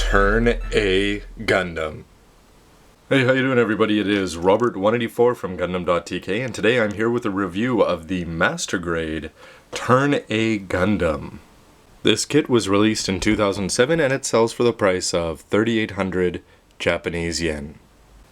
Turn A Gundam. Hey, how you doing everybody? It is Robert184 from gundam.tk, and today I'm here with a review of the Master Grade Turn A Gundam. This kit was released in 2007 and it sells for the price of 3,800 Japanese yen.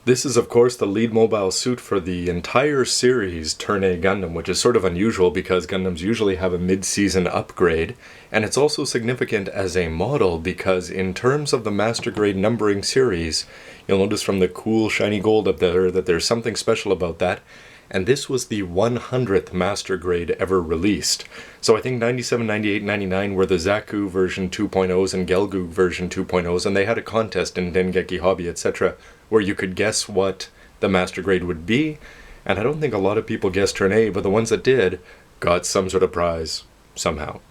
This is of course the lead mobile suit for the entire series Turn A Gundam, which is sort of unusual because Gundams usually have a mid-season upgrade, and it's also significant as a model because in terms of the Master Grade numbering series, you'll notice from the cool shiny gold up there that there's something special about that, and this was the 100th Master Grade ever released. So I think 97, 98, 99 were the Zaku version 2.0s and Gelgoog version 2.0s, and they had a contest in Dengeki Hobby, etc., where you could guess what the Master Grade would be, and I don't think a lot of people guessed Turn A, but the ones that did got some sort of prize, somehow.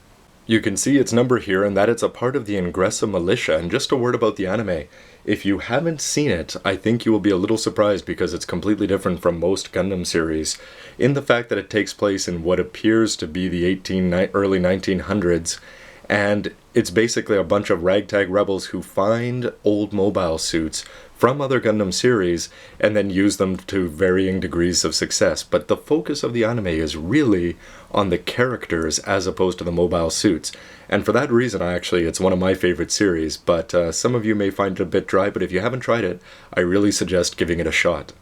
You can see its number here and that it's a part of the Ingressa militia, and just a word about the anime. If you haven't seen it, I think you will be a little surprised because it's completely different from most Gundam series, in the fact that it takes place in what appears to be the early 1900s, and it's basically a bunch of ragtag rebels who find old mobile suits from other Gundam series and then use them to varying degrees of success. But the focus of the anime is really on the characters as opposed to the mobile suits. And for that reason, it's one of my favorite series, but some of you may find it a bit dry, but if you haven't tried it, I really suggest giving it a shot.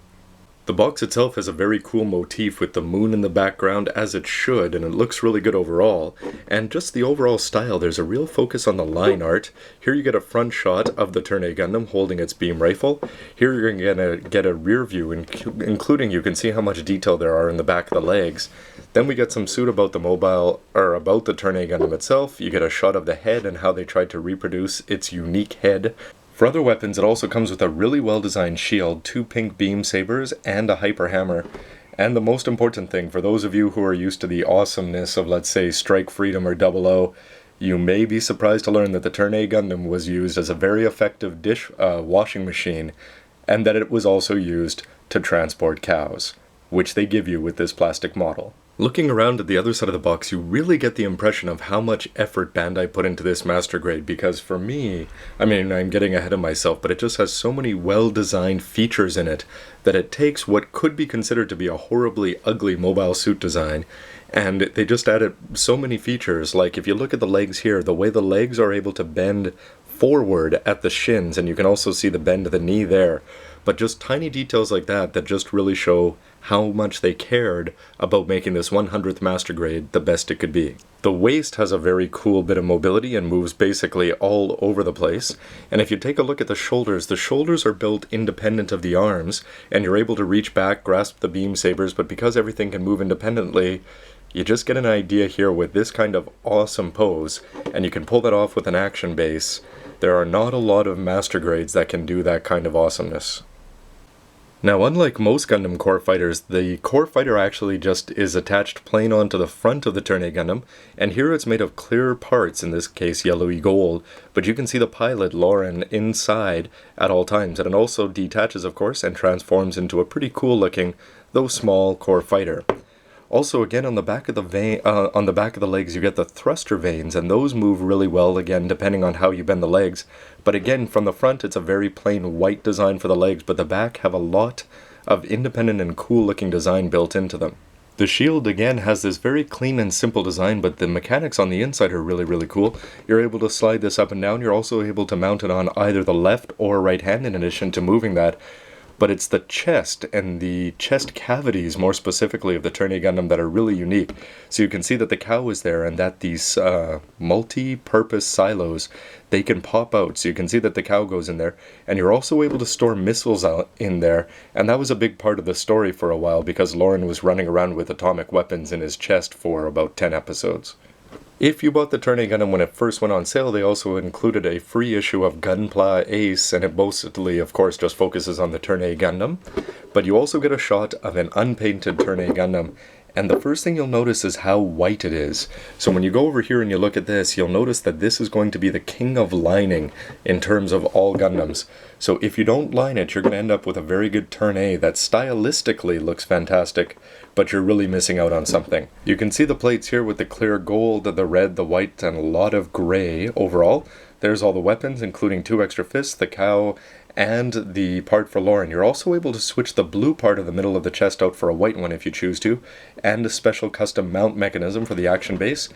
The box itself has a very cool motif with the moon in the background, as it should, and it looks really good overall. And just the overall style, there's a real focus on the line art. Here you get a front shot of the Turn A Gundam holding its beam rifle. Here you're going to get a rear view, including you can see how much detail there are in the back of the legs. Then we get some suit about the about the Turn A Gundam itself. You get a shot of the head and how they tried to reproduce its unique head. For other weapons, it also comes with a really well-designed shield, 2 pink beam sabers, and a hyper hammer. And the most important thing, for those of you who are used to the awesomeness of, let's say, Strike Freedom or 00, you may be surprised to learn that the Turn A Gundam was used as a very effective washing machine, and that it was also used to transport cows, which they give you with this plastic model. Looking around at the other side of the box, you really get the impression of how much effort Bandai put into this Master Grade, because for me, I'm getting ahead of myself, but it just has so many well-designed features in it that it takes what could be considered to be a horribly ugly mobile suit design, and they just added so many features. Like if you look at the legs here, the way the legs are able to bend forward at the shins, and you can also see the bend of the knee there, but just tiny details like that just really show how much they cared about making this 100th Master Grade the best it could be. The waist has a very cool bit of mobility and moves basically all over the place. And if you take a look at the shoulders are built independent of the arms, and you're able to reach back, grasp the beam sabers, but because everything can move independently, you just get an idea here with this kind of awesome pose, and you can pull that off with an action base. There are not a lot of Master Grades that can do that kind of awesomeness. Now, unlike most Gundam core fighters, the core fighter actually just is attached plain onto the front of the Turn A Gundam, and here it's made of clear parts, in this case yellowy gold, but you can see the pilot, Lauren, inside at all times, and it also detaches, of course, and transforms into a pretty cool looking, though small, core fighter. Also, again, on the back of the legs, you get the thruster vanes, and those move really well, again, depending on how you bend the legs. But again, from the front, it's a very plain white design for the legs, but the back have a lot of independent and cool-looking design built into them. The shield, again, has this very clean and simple design, but the mechanics on the inside are really, really cool. You're able to slide this up and down. You're also able to mount it on either the left or right hand in addition to moving that. But it's the chest and the chest cavities, more specifically, of the Turn A Gundam that are really unique. So you can see that the cow is there and that these multi-purpose silos, they can pop out. So you can see that the cow goes in there, and you're also able to store missiles out in there. And that was a big part of the story for a while because Lauren was running around with atomic weapons in his chest for about 10 episodes. If you bought the Turn A Gundam when it first went on sale, they also included a free issue of Gunpla Ace, and it mostly, of course, just focuses on the Turn A Gundam. But you also get a shot of an unpainted Turn A Gundam, And the first thing you'll notice is how white it is. So when you go over here and you look at this, you'll notice that this is going to be the king of lining in terms of all Gundams. So if you don't line it, you're going to end up with a very good Turn A that stylistically looks fantastic, but you're really missing out on something. You can see the plates here with the clear gold, the red, the white, and a lot of gray overall. There's all the weapons, including 2 extra fists, the cow, and the part for Lauren. You're also able to switch the blue part of the middle of the chest out for a white one if you choose to, and a special custom mount mechanism for the action base.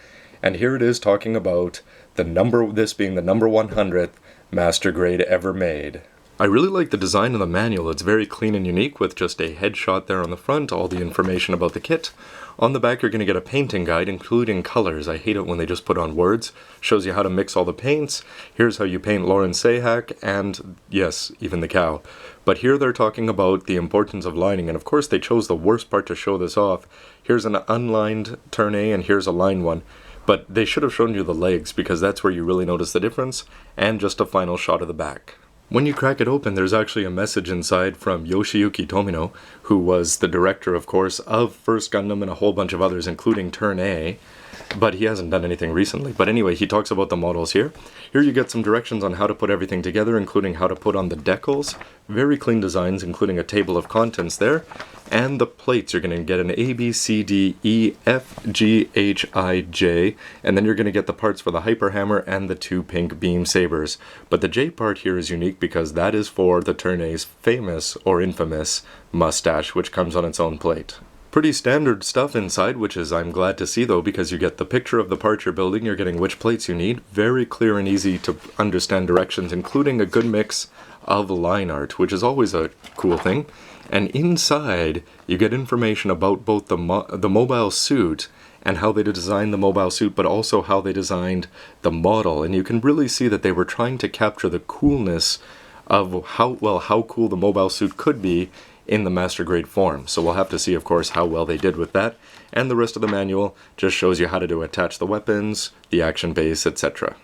And here it is talking about this being the number 100th master grade ever made. I really like the design of the manual. It's very clean and unique with just a headshot there on the front, all the information about the kit. On the back you're going to get a painting guide including colors. I hate it when they just put on words. Shows you how to mix all the paints. Here's how you paint Lauren Sahak and, yes, even the cow. But here they're talking about the importance of lining, and of course they chose the worst part to show this off. Here's an unlined Turn A and here's a lined one. But they should have shown you the legs because that's where you really notice the difference, and just a final shot of the back. When you crack it open, there's actually a message inside from Yoshiyuki Tomino, who was the director, of course, of First Gundam and a whole bunch of others, including Turn A, but he hasn't done anything recently. But anyway, he talks about the models here. Here you get some directions on how to put everything together, including how to put on the decals. Very clean designs, including a table of contents there. And the plates, you're going to get an A, B, C, D, E, F, G, H, I, J, and then you're going to get the parts for the Hyper Hammer and the 2 pink beam sabers. But the J part here is unique because that is for the Turn A's famous or infamous mustache, which comes on its own plate. Pretty standard stuff inside, which is I'm glad to see though, because you get the picture of the part you're building, you're getting which plates you need, very clear and easy to understand directions, including a good mix of line art, which is always a cool thing. And inside, you get information about both the mobile suit and how they designed the mobile suit, but also how they designed the model. And you can really see that they were trying to capture the coolness of how cool the mobile suit could be in the master grade form. So we'll have to see, of course, how well they did with that. And the rest of the manual just shows you how to attach the weapons, the action base, etc.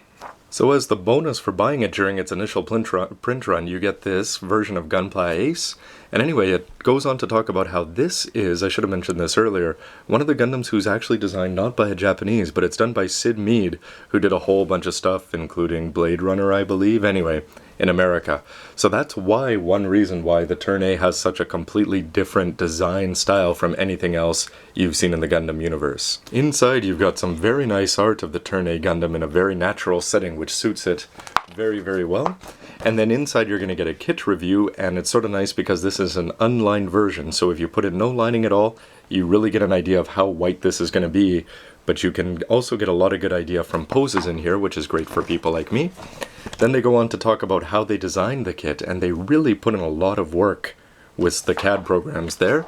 So as the bonus for buying it during its initial print run, you get this version of Gunpla Ace. And anyway, it goes on to talk about how this is, I should have mentioned this earlier, one of the Gundams who's actually designed not by a Japanese, but it's done by Sid Mead, who did a whole bunch of stuff, including Blade Runner, I believe, anyway, in America. So that's one reason why the Turn A has such a completely different design style from anything else you've seen in the Gundam universe. Inside you've got some very nice art of the Turn A Gundam in a very natural setting, which suits it very, very well. And then inside you're going to get a kit review, and it's sort of nice because this is an unlined version, so if you put in no lining at all, you really get an idea of how white this is going to be, but you can also get a lot of good idea from poses in here, which is great for people like me. Then they go on to talk about how they designed the kit, and they really put in a lot of work with the CAD programs there.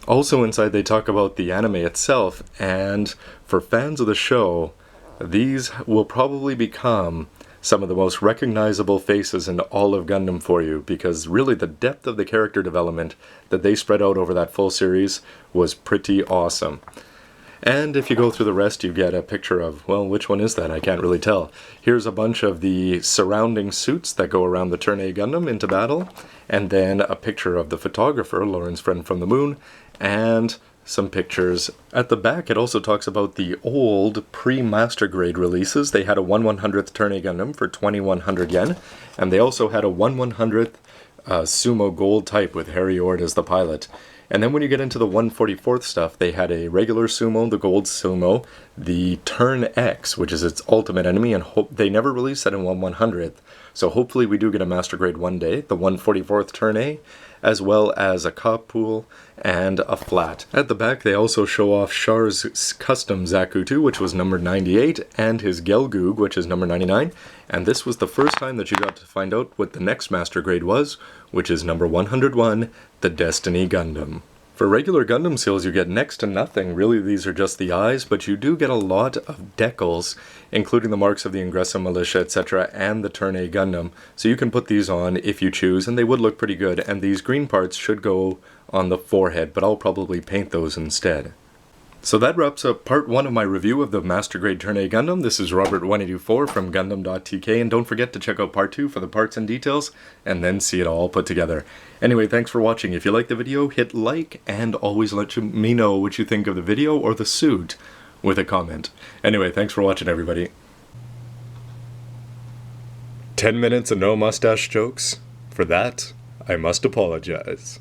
Also inside they talk about the anime itself, and for fans of the show, these will probably become some of the most recognizable faces in all of Gundam for you, because really the depth of the character development that they spread out over that full series was pretty awesome. And if you go through the rest, you get a picture of, well, which one is that? I can't really tell. Here's a bunch of the surrounding suits that go around the Turn A Gundam into battle, and then a picture of the photographer, Lauren's friend from the moon, and some pictures. At the back, it also talks about the old pre-master grade releases. They had a 1/100th Turn A Gundam for 2,100 yen, and they also had a 1/100th Sumo Gold type with Harry Ord as the pilot. And then when you get into the 144th stuff, they had a regular Sumo, the Gold Sumo, the Turn X, which is its ultimate enemy, and they never released that in 1/100th. So hopefully we do get a master grade one day, the 144th Turn A, as well as a cop pool and a flat. At the back they also show off Char's custom Zakutu, which was number 98, and his Gelgoog, which is number 99, and this was the first time that you got to find out what the next master grade was, which is number 101, the Destiny Gundam. For regular Gundam seals, you get next to nothing. Really, these are just the eyes, but you do get a lot of decals, including the marks of the Ingressa Militia, etc., and the Turn A Gundam. So you can put these on if you choose, and they would look pretty good. And these green parts should go on the forehead, but I'll probably paint those instead. So that wraps up part 1 of my review of the Master Grade Turn A Gundam. This is Robert184 from gundam.tk, and don't forget to check out part 2 for the parts and details, and then see it all put together. Anyway, thanks for watching. If you liked the video, hit like, and always let me know what you think of the video or the suit with a comment. Anyway, thanks for watching, everybody. 10 minutes and no mustache jokes? For that, I must apologize.